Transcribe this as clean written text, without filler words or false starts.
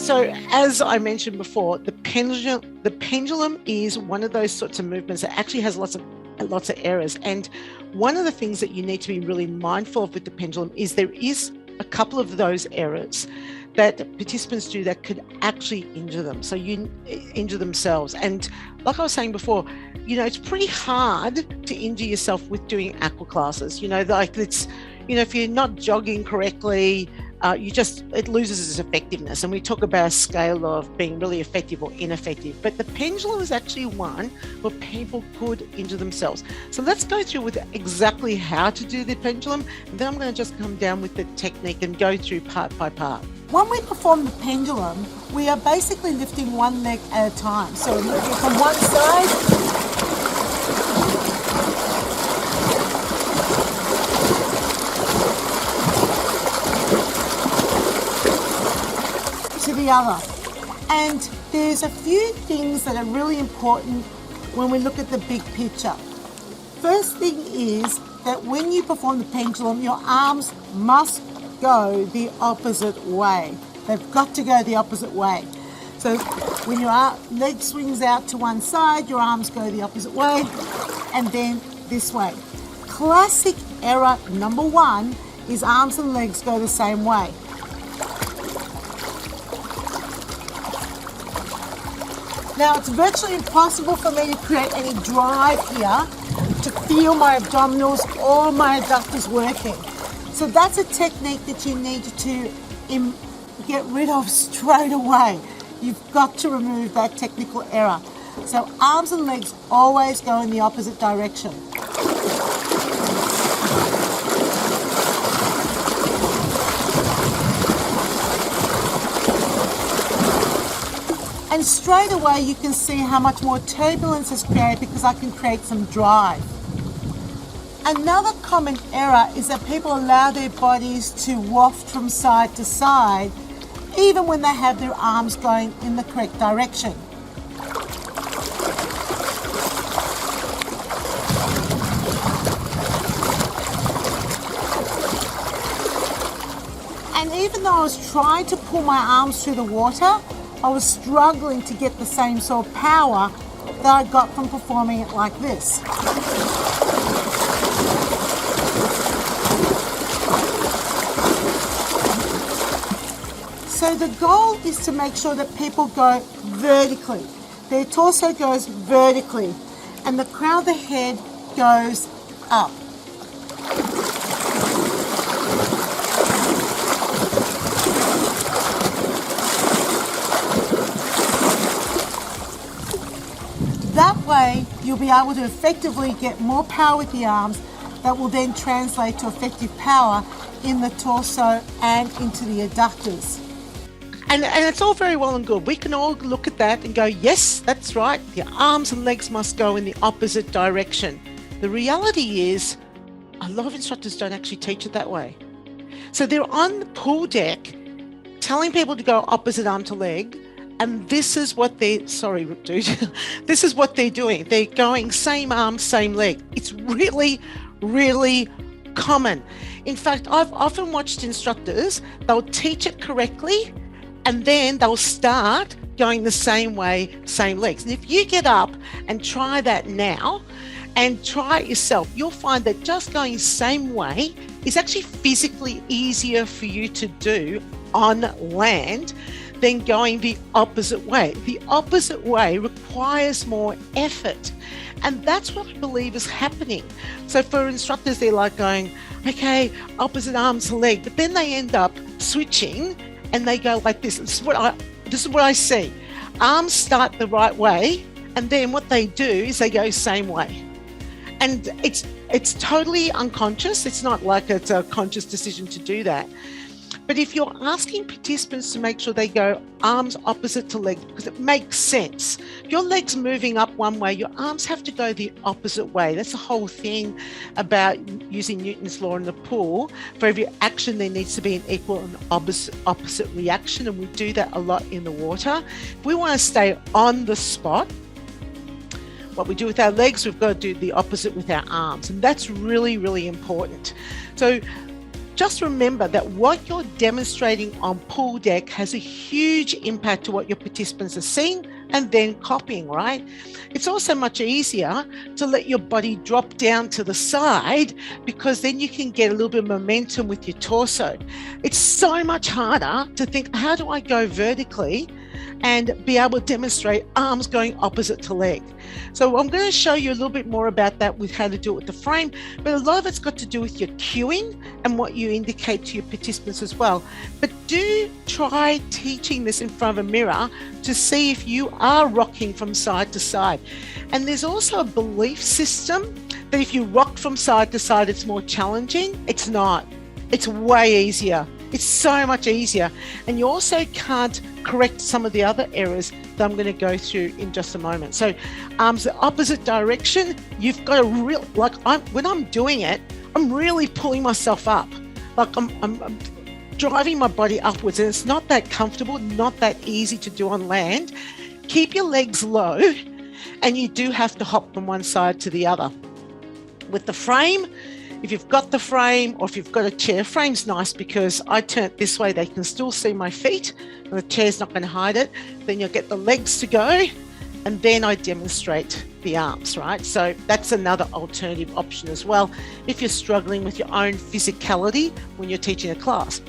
So as I mentioned before, the pendulum is one of those sorts of movements that actually has lots of errors. And one of the things that you need to be really mindful of with the pendulum is there is a couple of those errors that participants do that could actually injure them. So you injure themselves. And like I was saying before, it's pretty hard to injure yourself with doing aqua classes. If you're not jogging correctly, it loses its effectiveness. And we talk about a scale of being really effective or ineffective. But the pendulum is actually one where people could injure themselves. So let's go through with exactly how to do the pendulum. And then I'm going to just come down with the technique and go through part by part. When we perform the pendulum, we are basically lifting one leg at a time. So we're lifting from one side to the other. And there's a few things that are really important when we look at the big picture. First thing is that when you perform the pendulum, your arms must go the opposite way. They've got to go the opposite way. So when your leg swings out to one side, your arms go the opposite way, and then this way. Classic error number one is arms and legs go the same way. Now it's virtually impossible for me to create any drive here to feel my abdominals or my adductors working. So that's a technique that you need to get rid of straight away. You've got to remove that technical error. So arms and legs always go in the opposite direction. And straight away you can see how much more turbulence is created because I can create some drive. Another common error is that people allow their bodies to waft from side to side, even when they have their arms going in the correct direction. And even though I was trying to pull my arms through the water, I was struggling to get the same sort of power that I got from performing it like this. So the goal is to make sure that people go vertically. Their torso goes vertically and the crown of the head goes up. That way you'll be able to effectively get more power with the arms that will then translate to effective power in the torso and into the adductors. And it's all very well and good. We can all look at that and go, yes, that's right. The arms and legs must go in the opposite direction. The reality is a lot of instructors don't actually teach it that way. So they're on the pool deck telling people to go opposite arm to leg. And this is what this is what they're doing. They're going same arm, same leg. It's really, really common. In fact, I've often watched instructors, they'll teach it correctly, and then they'll start going the same way, same legs. And if you get up and try that now and try it yourself, you'll find that just going same way is actually physically easier for you to do on land than going the opposite way. The opposite way requires more effort. And that's what I believe is happening. So for instructors, they're like going, okay, opposite arm to leg, but then they end up switching and they go like this. This is what I see. Arms start the right way, and then what they do is they go same way. And it's totally unconscious. It's not like it's a conscious decision to do that. But if you're asking participants to make sure they go arms opposite to legs, because it makes sense. If your leg's moving up one way, your arms have to go the opposite way. That's the whole thing about using Newton's law in the pool. For every action, there needs to be an equal and opposite reaction, and we do that a lot in the water. If we want to stay on the spot, what we do with our legs, we've got to do the opposite with our arms, and that's really, really important. So just remember that what you're demonstrating on pool deck has a huge impact to what your participants are seeing and then copying, right? It's also much easier to let your body drop down to the side, because then you can get a little bit of momentum with your torso. It's so much harder to think, how do I go vertically and be able to demonstrate arms going opposite to leg? So I'm going to show you a little bit more about that with how to do it with the frame, but a lot of it's got to do with your cueing and what you indicate to your participants as well. But do try teaching this in front of a mirror to see if you are rocking from side to side. And there's also a belief system that if you rock from side to side, it's more challenging. It's not. It's way easier. It's so much easier. And you also can't correct some of the other errors that I'm going to go through in just a moment. So arms the opposite direction, you've got to when I'm doing it, I'm really pulling myself up. Like I'm driving my body upwards, and it's not that comfortable, not that easy to do on land. Keep your legs low, and you do have to hop from one side to the other. With the frame, if you've got the frame, or if you've got a chair, frame's nice because I turn it this way, they can still see my feet, and the chair's not going to hide it. Then you'll get the legs to go, and then I demonstrate the arms, right? So that's another alternative option as well if you're struggling with your own physicality when you're teaching a class.